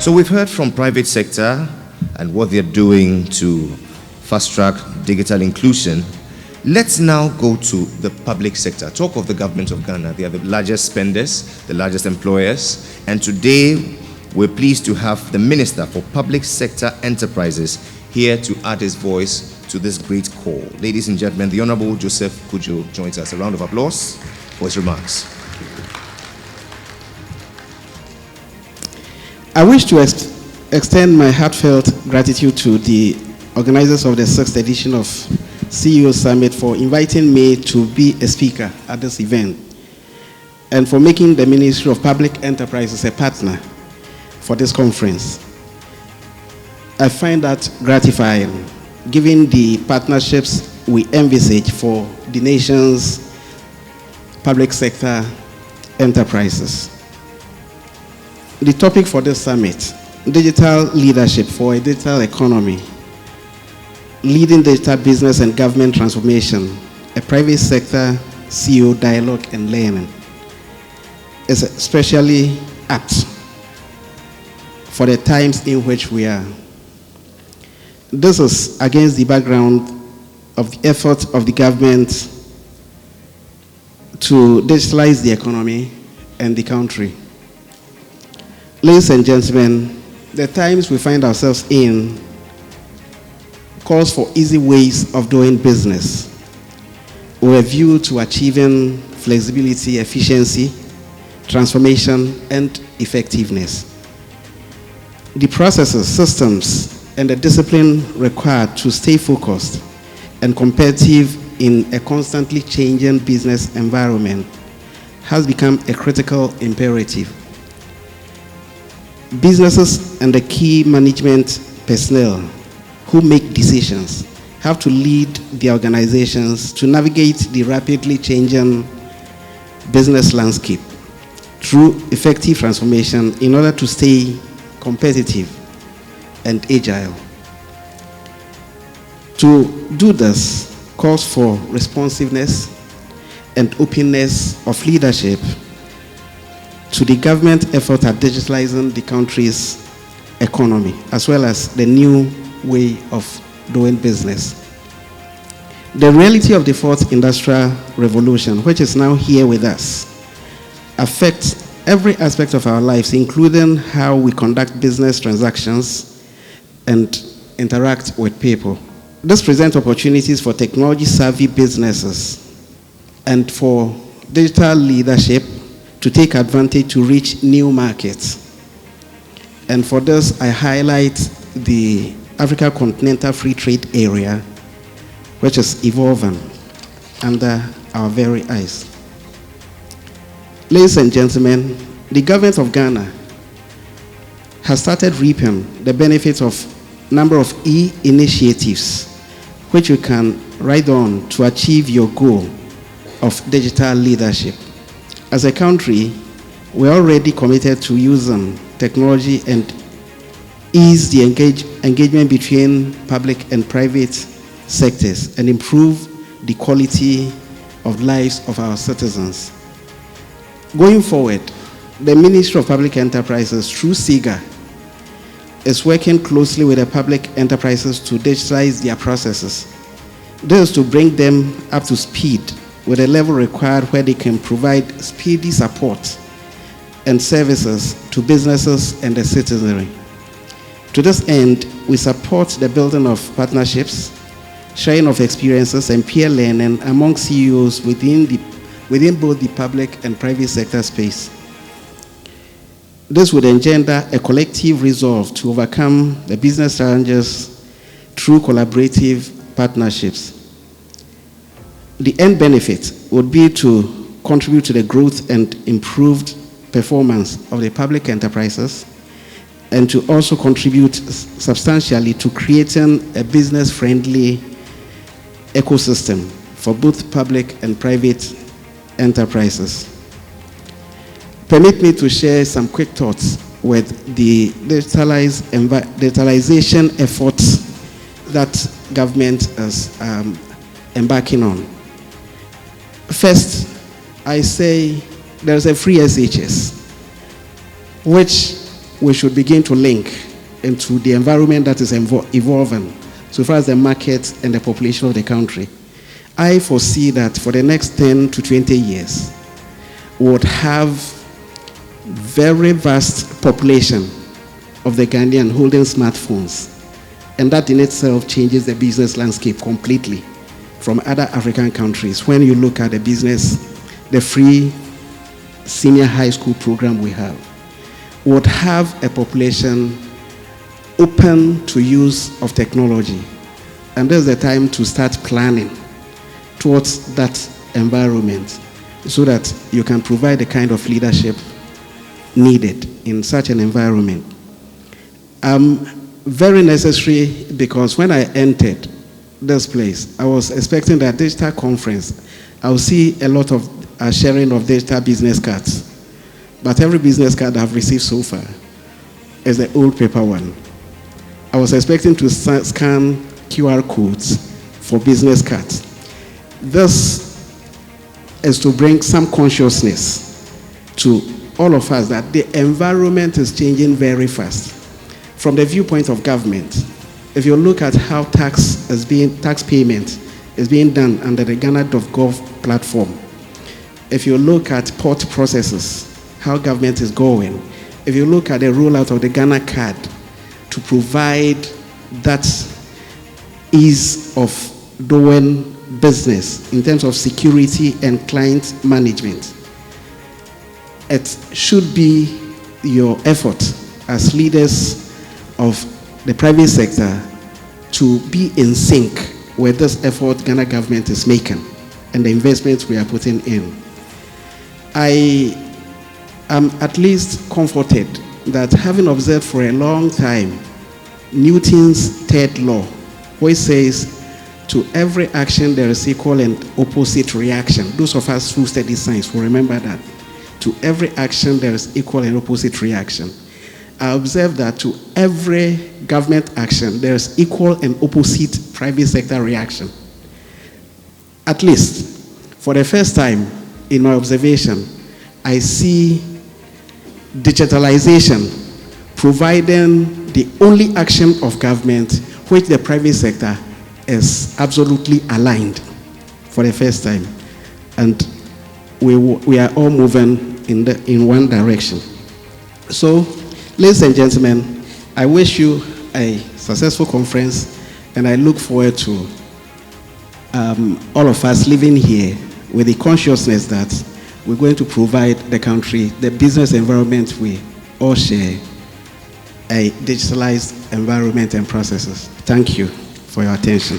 So we've heard from private sector and what they're doing to fast-track digital inclusion. Let's now go to the public sector. Talk of the government of Ghana. They are the largest spenders, the largest employers, and today we're pleased to have the Minister for Public Sector Enterprises here to add his voice to this great call. Ladies and gentlemen, the Honorable Joseph Cudjoe joins us. A round of applause for his remarks. I wish to extend my heartfelt gratitude to the organizers of the 6th edition of CEO Summit for inviting me to be a speaker at this event and for making the Ministry of Public Enterprises a partner for this conference. I find that gratifying, given the partnerships we envisage for the nation's public sector enterprises. The topic for this summit, digital leadership for a digital economy, leading digital business and government transformation, a private sector CEO dialogue and learning, is especially apt for the times in which we are. This is against the background of the efforts of the government to digitalize the economy and the country. Ladies and gentlemen, the times we find ourselves in calls for easy ways of doing business with a view to achieving flexibility, efficiency, transformation, and effectiveness. The processes, systems, and the discipline required to stay focused and competitive in a constantly changing business environment has become a critical imperative. Businesses and the key management personnel who make decisions have to lead the organizations to navigate the rapidly changing business landscape through effective transformation in order to stay competitive and agile. To do this calls for responsiveness and openness of leadership to the government effort at digitalizing the country's economy, as well as the new way of doing business. The reality of the fourth industrial revolution, which is now here with us, affects every aspect of our lives, including how we conduct business transactions and interact with people. This presents opportunities for technology-savvy businesses and for digital leadership to take advantage to reach new markets. And for this, I highlight the Africa Continental Free Trade Area, which is evolving under our very eyes. Ladies and gentlemen, the government of Ghana has started reaping the benefits of a number of initiatives which you can ride on to achieve your goal of digital leadership. As a country, we're already committed to using technology and ease the engagement between public and private sectors and improve the quality of lives of our citizens. Going forward, the Ministry of Public Enterprises, through SIGA, is working closely with the public enterprises to digitalize their processes. This is to bring them up to speed with a level required where they can provide speedy support and services to businesses and the citizenry. To this end, we support the building of partnerships, sharing of experiences, and peer learning among CEOs within both the public and private sector space. This would engender a collective resolve to overcome the business challenges through collaborative partnerships. The end benefit would be to contribute to the growth and improved performance of the public enterprises, and to also contribute substantially to creating a business-friendly ecosystem for both public and private enterprises. Permit me to share some quick thoughts with the digitalization efforts that government is embarking on. First, I say there's a free SHS, which we should begin to link into the environment that is evolving so far as the market and the population of the country. I foresee that for the next 10 to 20 years, we would have very vast population of the Ghanaian holding smartphones. And that in itself changes the business landscape completely from other African countries. When you look at the business, the free senior high school program we have, would have a population open to use of technology. And there's the time to start planning towards that environment so that you can provide the kind of leadership needed in such an environment. Very necessary, because when I entered this place, I was expecting that digital conference, I will see a lot of sharing of digital business cards. But every business card I've received so far is the old paper one. I was expecting to scan QR codes for business cards. This is to bring some consciousness to all of us that the environment is changing very fast. From the viewpoint of government, if you look at how tax payment is being done under the Ghana.gov platform, if you look at port processes, how government is going, if you look at the rollout of the Ghana card to provide that ease of doing business in terms of security and client management, it should be your effort as leaders of the private sector to be in sync with this effort Ghana government is making and the investments we are putting in. I am at least comforted that, having observed for a long time Newton's third law, which says to every action there is equal and opposite reaction. Those of us who study science will remember that. To every action there is equal and opposite reaction. I observed that to every government action there is equal and opposite private sector reaction. At least, for the first time in my observation, I see digitalization providing the only action of government which the private sector is absolutely aligned for the first time. And we are all moving in one direction. So, ladies and gentlemen, I wish you a successful conference, and I look forward to all of us living here with the consciousness that we're going to provide the country the business environment we all share, a digitalized environment and processes. Thank you for your attention.